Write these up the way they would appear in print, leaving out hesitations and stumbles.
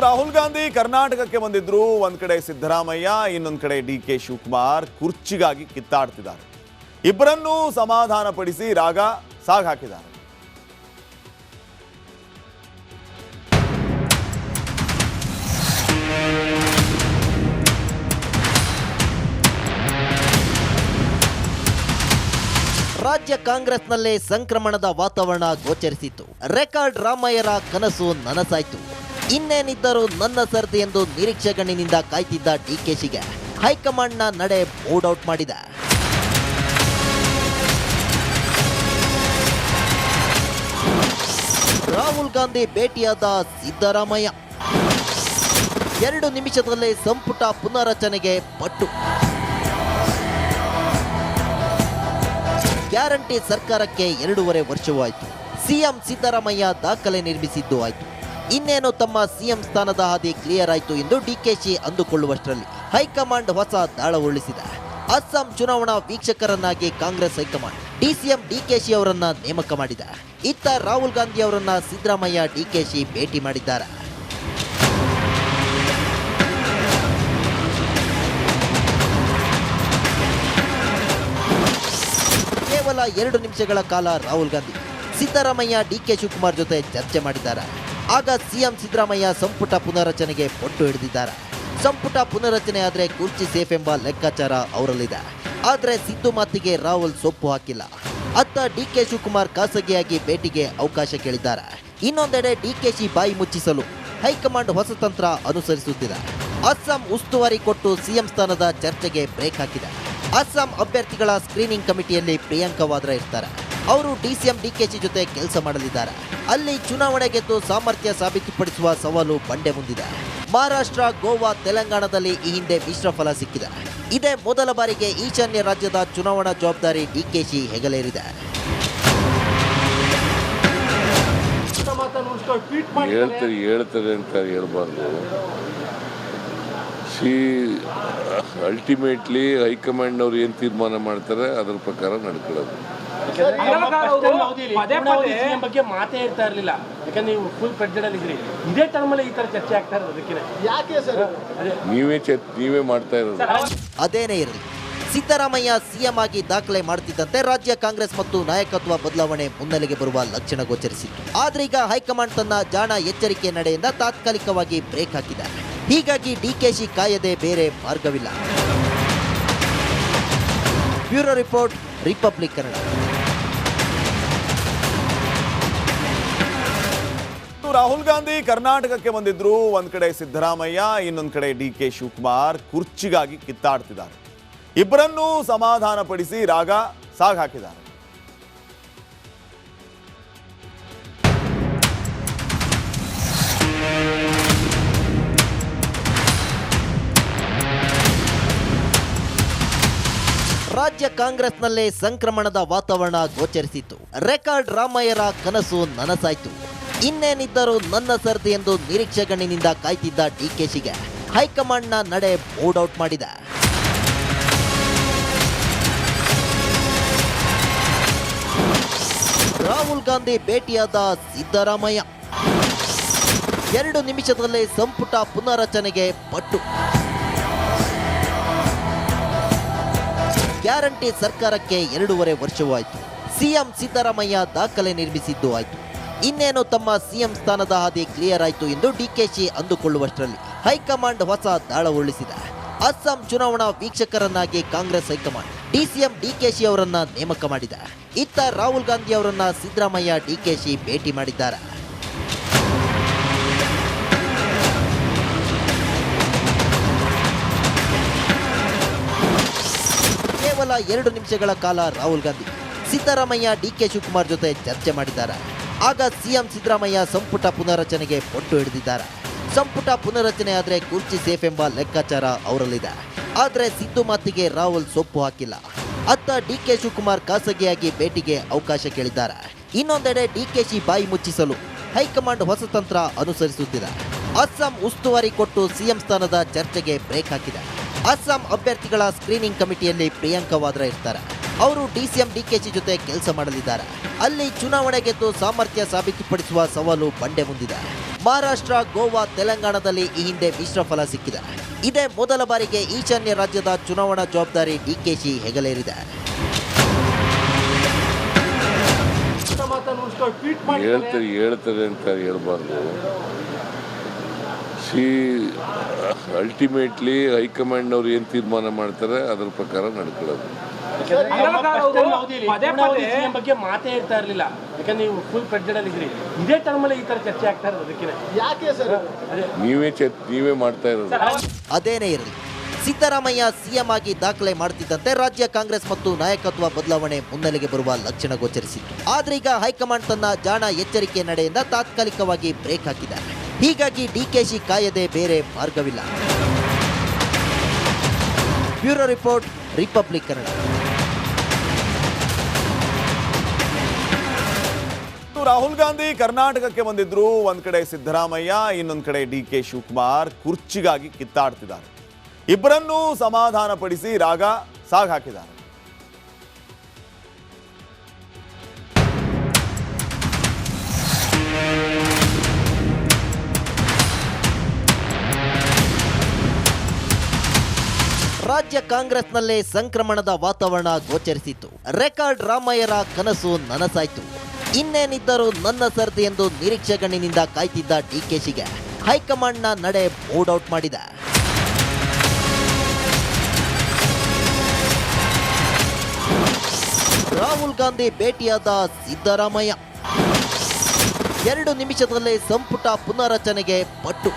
ರಾಹುಲ್ ಗಾಂಧಿ ಕರ್ನಾಟಕಕ್ಕೆ ಬಂದಿದ್ರು. ಒಂದ್ ಕಡೆ ಸಿದ್ದರಾಮಯ್ಯ, ಇನ್ನೊಂದ್ ಕಡೆ ಡಿ.ಕೆ. ಶಿವಕುಮಾರ್ ಕುರ್ಚಿಗಾಗಿ ಕಿತ್ತಾಡ್ತಿದ್ದಾರೆ. ಇಬ್ಬರನ್ನೂ ಸಮಾಧಾನ ಪಡಿಸಿ ರಾಗ ಸಾಗ್ ಹಾಕಿದ್ದಾರೆ. ರಾಜ್ಯ ಕಾಂಗ್ರೆಸ್ನಲ್ಲೇ ಸಂಕ್ರಮಣದ ವಾತಾವರಣ ಗೋಚರಿಸಿತ್ತು. ರೆಕಾರ್ಡ್ ರಾಮಯ್ಯರ ಕನಸು ನನಸಾಯ್ತು. ಇನ್ನೇನಿದ್ದರೂ ನನ್ನ ಸರ್ದಿ ಎಂದು ನಿರೀಕ್ಷೆಗಣ್ಣಿನಿಂದ ಕಾಯ್ತಿದ್ದ ಡಿಕೆಶಿಗೆ ಹೈಕಮಾಂಡ್ನ ನಡೆ ಮೂಡ್ ಔಟ್ ಮಾಡಿದೆ. ರಾಹುಲ್ ಗಾಂಧಿ ಭೇಟಿಯಾದ ಸಿದ್ದರಾಮಯ್ಯ 2 ನಿಮಿಷದಲ್ಲೇ ಸಂಪುಟ ಪುನರಚನೆಗೆ ಪಟ್ಟು. ಗ್ಯಾರಂಟಿ ಸರ್ಕಾರಕ್ಕೆ 2.5 ವರ್ಷವೂ ಆಯಿತು. ಸಿಎಂ ಸಿದ್ದರಾಮಯ್ಯ ದಾಖಲೆ ನಿರ್ಮಿಸಿದ್ದು ಆಯಿತು. ಇನ್ನೇನು ತಮ್ಮ ಸಿಎಂ ಸ್ಥಾನದ ಹಾದಿ ಕ್ಲಿಯರ್ ಆಯಿತು ಎಂದು ಡಿಕೆಶಿ ಅಂದುಕೊಳ್ಳುವಷ್ಟರಲ್ಲಿ ಹೈಕಮಾಂಡ್ ಹೊಸ ದಾಳ ಉರುಳಿಸಿದೆ. ಅಸ್ಸಾಂ ಚುನಾವಣಾ ವೀಕ್ಷಕರನ್ನಾಗಿ ಕಾಂಗ್ರೆಸ್ ಹೈಕಮಾಂಡ್ ಡಿಸಿಎಂ ಡಿಕೆಶಿ ಅವರನ್ನ ನೇಮಕ ಮಾಡಿದೆ. ಇತ್ತ ರಾಹುಲ್ ಗಾಂಧಿ ಅವರನ್ನ ಸಿದ್ದರಾಮಯ್ಯ ಡಿಕೆಶಿ ಭೇಟಿ ಮಾಡಿದ್ದಾರೆ. ಕೇವಲ 2 ನಿಮಿಷಗಳ ಕಾಲ ರಾಹುಲ್ ಗಾಂಧಿ ಸಿದ್ದರಾಮಯ್ಯ ಡಿ.ಕೆ. ಶಿವಕುಮಾರ್ ಜೊತೆ ಚರ್ಚೆ ಮಾಡಿದ್ದಾರೆ. ಆಗ ಸಿಎಂ ಸಿದ್ದರಾಮಯ್ಯ ಸಂಪುಟ ಪುನರಚನೆಗೆ ಪಟ್ಟು ಹಿಡಿದಿದ್ದಾರೆ. ಸಂಪುಟ ಪುನರಚನೆ ಆದರೆ ಕುರ್ಚಿ ಸೇಫ್ ಎಂಬ ಲೆಕ್ಕಾಚಾರ ಅವರಲ್ಲಿದೆ. ಆದರೆ ಸಿದ್ದು ಮಾತಿಗೆ ರಾಹುಲ್ ಸೊಪ್ಪು ಹಾಕಿಲ್ಲ. ಅತ್ತ ಡಿ.ಕೆ. ಶಿವಕುಮಾರ್ ಖಾಸಗಿಯಾಗಿ ಭೇಟಿಗೆ ಅವಕಾಶ ಕೇಳಿದ್ದಾರೆ. ಇನ್ನೊಂದೆಡೆ ಡಿಕೆಶಿ ಬಾಯಿ ಮುಚ್ಚಿಸಲು ಹೈಕಮಾಂಡ್ ಹೊಸ ತಂತ್ರ ಅನುಸರಿಸುತ್ತಿದೆ. ಅಸ್ಸಾಂ ಉಸ್ತುವಾರಿ ಕೊಟ್ಟು ಸಿಎಂ ಸ್ಥಾನದ ಚರ್ಚೆಗೆ ಬ್ರೇಕ್ ಹಾಕಿದೆ. ಅಸ್ಸಾಂ ಅಭ್ಯರ್ಥಿಗಳ ಸ್ಕ್ರೀನಿಂಗ್ ಕಮಿಟಿಯಲ್ಲಿ ಪ್ರಿಯಾಂಕಾ ವಾದ್ರಾ ಇರ್ತಾರೆ. ಅವರು ಡಿಸಿಎಂ ಡಿಕೆಶಿ ಜೊತೆ ಕೆಲಸ ಮಾಡಲಿದ್ದಾರೆ. ಅಲ್ಲಿ ಚುನಾವಣೆ ಗೆದ್ದು ಸಾಮರ್ಥ್ಯ ಸಾಬೀತುಪಡಿಸುವ ಸವಾಲು ಬಂಡೆ ಮುಂದಿದೆ. ಮಹಾರಾಷ್ಟ್ರ, ಗೋವಾ, ತೆಲಂಗಾಣದಲ್ಲಿ ಈ ಹಿಂದೆ ಮಿಶ್ರ ಫಲ ಸಿಕ್ಕಿದೆ. ಇದೇ ಮೊದಲ ಬಾರಿಗೆ ಈಶಾನ್ಯ ರಾಜ್ಯದ ಚುನಾವಣಾ ಜವಾಬ್ದಾರಿ ಡಿಕೆಶಿ ಹೆಗಲೇರಿದೆ. ಹೇಳ್ತಾರೆ ಅಂತ ಹೇಳ್ಬಾರ್ದು. ಅಲ್ಟಿಮೇಟ್ಲಿ ಹೈಕಮಾಂಡ್ ಅವ್ರು ಏನು ತೀರ್ಮಾನ ಮಾಡ್ತಾರೆ ಅದರ ಪ್ರಕಾರ ನಡ್ಕೊಳ್ಳೋದು. ಬಗ್ಗೆ ಮಾತೇ ಇರ್ತಾ ಇರಲಿಲ್ಲ. ಯಾಕಂದ್ರೆ ನೀವು ಫುಲ್ ಪ್ರೆಸಿಡೆಂಟ್ ಇದ್ರಿ. ಇದೇ ಟರ್ಮಲ್ಲಿ ಈ ತರ ಚರ್ಚೆ ಆಗ್ತಾ ಇರೋದು ಅದಕ್ಕೆ ಯಾಕೆ ಸರ್ ನೀವೇ ಮಾಡ್ತಾ ಇರೋದು. ಅದೇನೇ ಇರಲಿ, ಸಿದ್ದರಾಮಯ್ಯ ಸಿಎಂ ಆಗಿ ದಾಖಲೆ ಮಾಡುತ್ತಿದ್ದಂತೆ ರಾಜ್ಯ ಕಾಂಗ್ರೆಸ್ ಮತ್ತು ನಾಯಕತ್ವ ಬದಲಾವಣೆ ಮುನ್ನೆಲೆಗೆ ಬರುವ ಲಕ್ಷಣ ಗೋಚರಿಸಿತ್ತು. ಆದ್ರೀಗ ಹೈಕಮಾಂಡ್ ತನ್ನ ಜಾಣ ಎಚ್ಚರಿಕೆ ನಡೆಯಿಂದ ತಾತ್ಕಾಲಿಕವಾಗಿ ಬ್ರೇಕ್ ಹಾಕಿದೆ. ಹೀಗಾಗಿ ಡಿಕೆಶಿ ಕಾಯದೆ ಬೇರೆ ಮಾರ್ಗವಿಲ್ಲ. Bureau report, republic Kannada. Rahul Gandhi ಕರ್ನಾಟಕಕ್ಕೆ ಬಂದಿದ್ರು. ಒಂದ್ ಕಡೆ ಸಿದ್ದರಾಮಯ್ಯ, ಇನ್ನೊಂದ್ ಕಡೆ ಡಿ.ಕೆ. ಶಿವಕುಮಾರ್ ಕುರ್ಚಿಗಾಗಿ ಕಿತ್ತಾಡ್ತಿದ್ದಾರೆ. ಇಬ್ಬರನ್ನೂ ಸಮಾಧಾನ ಪಡಿಸಿ ರಾಗ ಸಾಗ್ ಹಾಕಿದ್ದಾರೆ. ರಾಜ್ಯ ಕಾಂಗ್ರೆಸ್ನಲ್ಲೇ ಸಂಕ್ರಮಣದ ವಾತಾವರಣ ಗೋಚರಿಸಿತ್ತು. ರೆಕಾರ್ಡ್ ರಾಮಯ್ಯರ ಕನಸು ನನಸಾಯ್ತು. ಇನ್ನೇನಿದ್ದರೂ ನನ್ನ ಸರ್ದಿ ಎಂದು ನಿರೀಕ್ಷೆಗಣ್ಣಿನಿಂದ ಕಾಯ್ತಿದ್ದ ಡಿಕೆಶಿಗೆ ಹೈಕಮಾಂಡ್ನ ನಡೆ ಮೂಡ್ ಔಟ್ ಮಾಡಿದೆ. ರಾಹುಲ್ ಗಾಂಧಿ ಭೇಟಿಯಾದ ಸಿದ್ದರಾಮಯ್ಯ 2 ನಿಮಿಷದಲ್ಲೇ ಸಂಪುಟ ಪುನರಚನೆಗೆ ಪಟ್ಟು. ಗ್ಯಾರಂಟಿ ಸರ್ಕಾರಕ್ಕೆ 2.5 ವರ್ಷವೂ ಆಯಿತು. ಸಿಎಂ ಸಿದ್ದರಾಮಯ್ಯ ದಾಖಲೆ ನಿರ್ಮಿಸಿದ್ದು ಆಯಿತು. ಇನ್ನೇನು ತಮ್ಮ ಸಿಎಂ ಸ್ಥಾನದ ಹಾದಿ ಕ್ಲಿಯರ್ ಆಯಿತು ಎಂದು ಡಿಕೆಶಿ ಅಂದುಕೊಳ್ಳುವಷ್ಟರಲ್ಲಿ ಹೈಕಮಾಂಡ್ ಹೊಸ ದಾಳ ಉರುಳಿಸಿದೆ. ಅಸ್ಸಾಂ ಚುನಾವಣಾ ವೀಕ್ಷಕರನ್ನಾಗಿ ಕಾಂಗ್ರೆಸ್ ಹೈಕಮಾಂಡ್ ಡಿಸಿಎಂ ಡಿಕೆಶಿ ಅವರನ್ನ ನೇಮಕ ಮಾಡಿದೆ. ಇತ್ತ ರಾಹುಲ್ ಗಾಂಧಿ ಅವರನ್ನ ಸಿದ್ದರಾಮಯ್ಯ ಡಿಕೆಶಿ ಭೇಟಿ ಮಾಡಿದ್ದಾರೆ. ಕೇವಲ 2 ನಿಮಿಷಗಳ ಕಾಲ ರಾಹುಲ್ ಗಾಂಧಿ ಸಿದ್ದರಾಮಯ್ಯ ಡಿ.ಕೆ. ಶಿವಕುಮಾರ್ ಜೊತೆ ಚರ್ಚೆ ಮಾಡಿದ್ದಾರೆ. ಆಗ ಸಿಎಂ ಸಿದ್ದರಾಮಯ್ಯ ಸಂಪುಟ ಪುನರಚನೆಗೆ ಪಟ್ಟು ಹಿಡಿದಿದ್ದಾರೆ. ಸಂಪುಟ ಪುನರಚನೆ ಆದರೆ ಕುರ್ಚಿ ಸೇಫ್ ಎಂಬ ಲೆಕ್ಕಾಚಾರ ಅವರಲ್ಲಿದೆ. ಆದರೆ ಸಿದ್ದು ಮಾತಿಗೆ ರಾಹುಲ್ ಸೊಪ್ಪು ಹಾಕಿಲ್ಲ. ಅತ್ತ ಡಿ.ಕೆ. ಶಿವಕುಮಾರ್ ಖಾಸಗಿಯಾಗಿ ಭೇಟಿಗೆ ಅವಕಾಶ ಕೇಳಿದ್ದಾರೆ. ಇನ್ನೊಂದೆಡೆ ಡಿಕೆಶಿ ಬಾಯಿ ಮುಚ್ಚಿಸಲು ಹೈಕಮಾಂಡ್ ಹೊಸ ತಂತ್ರ ಅನುಸರಿಸುತ್ತಿದೆ. ಅಸ್ಸಾಂ ಉಸ್ತುವಾರಿ ಕೊಟ್ಟು ಸಿಎಂ ಸ್ಥಾನದ ಚರ್ಚೆಗೆ ಬ್ರೇಕ್ ಹಾಕಿದೆ. ಅಸ್ಸಾಂ ಅಭ್ಯರ್ಥಿಗಳ ಸ್ಕ್ರೀನಿಂಗ್ ಕಮಿಟಿಯಲ್ಲಿ ಪ್ರಿಯಾಂಕಾ ವಾದ್ರಾ ಇರ್ತಾರೆ. ಅವರು ಡಿಸಿಎಂ ಡಿಕೆಶಿ ಜೊತೆ ಕೆಲಸ ಮಾಡಲಿದ್ದಾರೆ. ಅಲ್ಲಿ ಚುನಾವಣೆ ಗೆದ್ದು ಸಾಮರ್ಥ್ಯ ಸಾಬೀತುಪಡಿಸುವ ಸವಾಲು ಬಂಡೆ ಮುಂದಿದೆ. ಮಹಾರಾಷ್ಟ್ರ, ಗೋವಾ, ತೆಲಂಗಾಣದಲ್ಲಿ ಈ ಹಿಂದೆ ಮಿಶ್ರ ಫಲ ಸಿಕ್ಕಿದೆ. ಇದೇ ಮೊದಲ ಬಾರಿಗೆ ಈಶಾನ್ಯ ರಾಜ್ಯದ ಚುನಾವಣಾ ಜವಾಬ್ದಾರಿ ಡಿಕೆಶಿ ಹೆಗಲೇರಿದೆ. ಹೇಳ್ತಾರೆ ಅಂತ ಹೇಳ್ಬಾರ್ದು. ಅಲ್ಟಿಮೇಟ್ಲಿ ಹೈಕಮಾಂಡ್ ಅವ್ರು ಏನು ತೀರ್ಮಾನ ಮಾಡ್ತಾರೆ ಅದ್ರ ಪ್ರಕಾರ ನಡ್ಕೊಳ್ಳೋದು. ಬಗ್ಗೆ ಮಾತೇ ಇರ್ತಾ ಇರಲಿಲ್ಲ, ಯಾಕಂದ್ರೆ ನೀವು ಫುಲ್ ಪ್ರೆಗ್ನೆಂಟ್ ಅಲ್ಲಿ ಇದ್ರಿ. ಇದೇ ಟರ್ಮಲ್ಲಿ ಈ ತರ ಚರ್ಚೆ ಆಗ್ತಾ ಇರೋದು ಅದಕ್ಕೆ ಯಾಕೆ ಸರ್? ನೀವೇ ಮಾಡ್ತಾ ಇರೋದು. ಅದೇನೇ ಇರಲಿ, ಸಿದ್ದರಾಮಯ್ಯ ಸಿಎಂ ಆಗಿ ದಾಖಲೆ ಮಾಡುತ್ತಿದ್ದಂತೆ ರಾಜ್ಯ ಕಾಂಗ್ರೆಸ್ ಮತ್ತು ನಾಯಕತ್ವ ಬದಲಾವಣೆ ಮುನ್ನೆಲೆಗೆ ಬರುವ ಲಕ್ಷಣ ಗೋಚರಿಸಿತ್ತು. ಆದ್ರೀಗ ಹೈಕಮಾಂಡ್ ತನ್ನ ಜಾಣ ಎಚ್ಚರಿಕೆ ನಡೆಯಿಂದ ತಾತ್ಕಾಲಿಕವಾಗಿ ಬ್ರೇಕ್ ಹಾಕಿದೆ. ಹೀಗಾಗಿ ಡಿಕೆಶಿ ಕಾಯದೆ ಬೇರೆ ಮಾರ್ಗವಿಲ್ಲ. Bureau report, republic Kannada. Rahul Gandhi ಕರ್ನಾಟಕಕ್ಕೆ ಬಂದಿದ್ರು. ಒಂದ್ ಕಡೆ ಸಿದ್ದರಾಮಯ್ಯ, ಇನ್ನೊಂದ್ ಕಡೆ ಡಿಕೆ ಶಿವಕುಮಾರ್ ಕುರ್ಚಿಗಾಗಿ ಕಿತ್ತಾಡ್ತಿದ್ದಾರೆ. ಇಬ್ಬರನ್ನೂ ಸಮಾಧಾನ ಪಡಿಸಿ ರಾಗ ಸಾಗ್ ಹಾಕಿದ್ದಾರೆ. ರಾಜ್ಯ ಕಾಂಗ್ರೆಸ್ನಲ್ಲೇ ಸಂಕ್ರಮಣದ ವಾತಾವರಣ ಗೋಚರಿಸಿತ್ತು. ರೆಕಾರ್ಡ್ ರಾಮಯ್ಯರ ಕನಸು ನನಸಾಯ್ತು. ಇನ್ನೇನಿದ್ದರೂ ನನ್ನ ಸರದಿ ಎಂದು ನಿರೀಕ್ಷೆಗಣ್ಣಿನಿಂದ ಕಾಯ್ತಿದ್ದ ಡಿಕೆಶಿಗೆ ಹೈಕಮಾಂಡ್ನ ನಡೆ ಮೂಡ್ ಔಟ್ ಮಾಡಿದೆ. ರಾಹುಲ್ ಗಾಂಧಿ ಭೇಟಿಯಾದ ಸಿದ್ದರಾಮಯ್ಯ 2 ನಿಮಿಷದಲ್ಲೇ ಸಂಪುಟ ಪುನರಚನೆಗೆ ಪಟ್ಟು.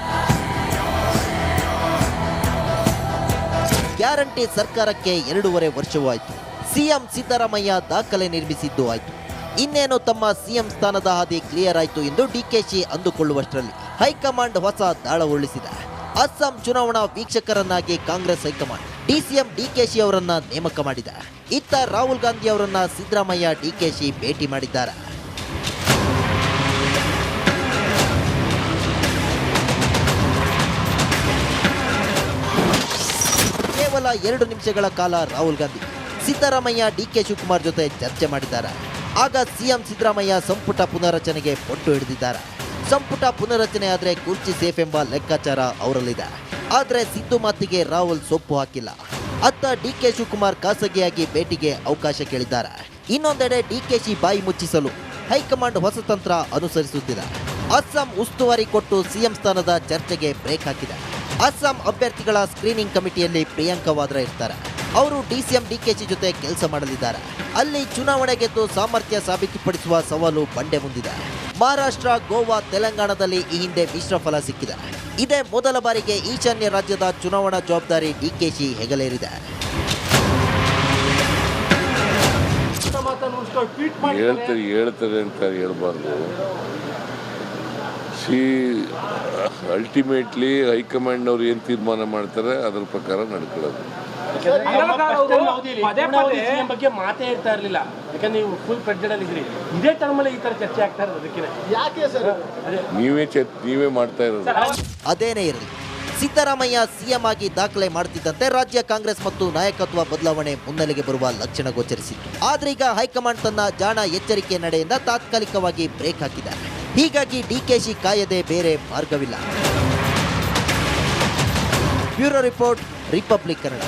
ಗ್ಯಾರಂಟಿ ಸರ್ಕಾರಕ್ಕೆ 2.5 ವರ್ಷವೂ ಆಯಿತು. ಸಿಎಂ ಸಿದ್ದರಾಮಯ್ಯ ದಾಖಲೆ ನಿರ್ಮಿಸಿದ್ದು ಆಯಿತು. ಇನ್ನೇನು ತಮ್ಮ ಸಿಎಂ ಸ್ಥಾನದ ಹಾದಿ ಕ್ಲಿಯರ್ ಆಯಿತು ಎಂದು ಡಿಕೆಶಿ ಅಂದುಕೊಳ್ಳುವಷ್ಟರಲ್ಲಿ ಹೈಕಮಾಂಡ್ ಹೊಸ ದಾಳ ಉರುಳಿಸಿದೆ. ಅಸ್ಸಾಂ ಚುನಾವಣಾ ವೀಕ್ಷಕರನ್ನಾಗಿ ಕಾಂಗ್ರೆಸ್ ಹೈಕಮಾಂಡ್ ಡಿಸಿಎಂ ಡಿಕೆಶಿ ಅವರನ್ನ ನೇಮಕ ಮಾಡಿದೆ. ಇತ್ತ ರಾಹುಲ್ ಗಾಂಧಿ ಅವರನ್ನ ಸಿದ್ದರಾಮಯ್ಯ ಡಿಕೆಶಿ ಭೇಟಿ ಮಾಡಿದ್ದಾರೆ. ಕೇವಲ 2 ನಿಮಿಷಗಳ ಕಾಲ ರಾಹುಲ್ ಗಾಂಧಿ ಸಿದ್ದರಾಮಯ್ಯ ಡಿಕೆ ಶಿವಕುಮಾರ್ ಜೊತೆ ಚರ್ಚೆ ಮಾಡಿದ್ದಾರೆ. ಆಗ ಸಿಎಂ ಸಿದ್ದರಾಮಯ್ಯ ಸಂಪುಟ ಪುನರಚನೆಗೆ ಪಟ್ಟು ಹಿಡಿದಿದ್ದಾರೆ. ಸಂಪುಟ ಪುನರಚನೆ ಆದರೆ ಕುರ್ಚಿ ಸೇಫ್ ಎಂಬ ಲೆಕ್ಕಾಚಾರ ಅವರಲ್ಲಿದೆ. ಆದರೆ ಸಿದ್ದು ಮಾತಿಗೆ ರಾಹುಲ್ ಸೊಪ್ಪು ಹಾಕಿಲ್ಲ. ಅತ್ತ ಡಿಕೆ ಶಿವಕುಮಾರ್ ಖಾಸಗಿಯಾಗಿ ಭೇಟಿಗೆ ಅವಕಾಶ ಕೇಳಿದ್ದಾರೆ. ಇನ್ನೊಂದೆಡೆ ಡಿಕೆಶಿ ಬಾಯಿ ಮುಚ್ಚಿಸಲು ಹೈಕಮಾಂಡ್ ಹೊಸ ತಂತ್ರ ಅನುಸರಿಸುತ್ತಿದೆ. ಅಸ್ಸಾಂ ಉಸ್ತುವಾರಿ ಕೊಟ್ಟು ಸಿಎಂ ಸ್ಥಾನದ ಚರ್ಚೆಗೆ ಬ್ರೇಕ್ ಹಾಕಿದೆ. ಅಸ್ಸಾಂ ಅಭ್ಯರ್ಥಿಗಳ ಸ್ಕ್ರೀನಿಂಗ್ ಕಮಿಟಿಯಲ್ಲಿ ಪ್ರಿಯಾಂಕಾ ವಾದ್ರಾ ಇರ್ತಾರೆ. ಅವರು ಡಿಸಿಎಂ ಡಿಕೆಶಿ ಜೊತೆ ಕೆಲಸ ಮಾಡಲಿದ್ದಾರೆ. ಅಲ್ಲಿ ಚುನಾವಣೆ ಗೆದ್ದು ಸಾಮರ್ಥ್ಯ ಸಾಬೀತುಪಡಿಸುವ ಸವಾಲು ಬಂಡೆ ಮುಂದಿದೆ. ಮಹಾರಾಷ್ಟ್ರ, ಗೋವಾ, ತೆಲಂಗಾಣದಲ್ಲಿ ಈ ಹಿಂದೆ ಮಿಶ್ರ ಫಲ ಸಿಕ್ಕಿದೆ. ಇದೇ ಮೊದಲ ಬಾರಿಗೆ ಈಶಾನ್ಯ ರಾಜ್ಯದ ಚುನಾವಣಾ ಜವಾಬ್ದಾರಿ ಡಿಕೆಶಿ ಹೆಗಲೇರಿದೆ. ಹೇಳ್ತಾರೆ ಅಂತ ಹೇಳ್ಬಾರ್ದು. ಅಲ್ಟಿಮೇಟ್ಲಿ ಹೈಕಮಾಂಡ್ ಅವ್ರು ಏನು ತೀರ್ಮಾನ ಮಾಡ್ತಾರೆ ಅದ್ರ ಪ್ರಕಾರ ನಡ್ಕೊಳ್ಳೋದು. ಬಗ್ಗೆ ಮಾತೇ ಇರ್ತಾ ಇರಲಿಲ್ಲ, ಯಾಕಂದ್ರೆ ನೀವು ಫುಲ್ ಪ್ರೆಗ್ನೆಂಟ್ ಅಲ್ಲಿ ಇದ್ರಿ. ಇದೇ ಟರ್ಮಲ್ಲಿ ಈ ತರ ಚರ್ಚೆ ಆಗ್ತಾ ಇರೋದು ಅದಕ್ಕೆ ಯಾಕೆ ಸರ್? ನೀವೇ ಮಾಡ್ತಾ ಇರೋದು. ಅದೇನೇ ಇರಲಿ, ಸಿದ್ದರಾಮಯ್ಯ ಸಿಎಂ ಆಗಿ ದಾಖಲೆ ಮಾಡುತ್ತಿದ್ದಂತೆ ರಾಜ್ಯ ಕಾಂಗ್ರೆಸ್ ಮತ್ತು ನಾಯಕತ್ವ ಬದಲಾವಣೆ ಮುನ್ನೆಲೆಗೆ ಬರುವ ಲಕ್ಷಣ ಗೋಚರಿಸಿತ್ತು. ಆದ್ರೀಗ ಹೈಕಮಾಂಡ್ ತನ್ನ ಜಾಣ ಎಚ್ಚರಿಕೆ ನಡೆಯಿಂದ ತಾತ್ಕಾಲಿಕವಾಗಿ ಬ್ರೇಕ್ ಹಾಕಿದೆ. ಹೀಗಾಗಿ ಡಿಕೆಶಿ ಕಾಯದೆ ಬೇರೆ ಮಾರ್ಗವಿಲ್ಲ. Bureau report, republic Kannada.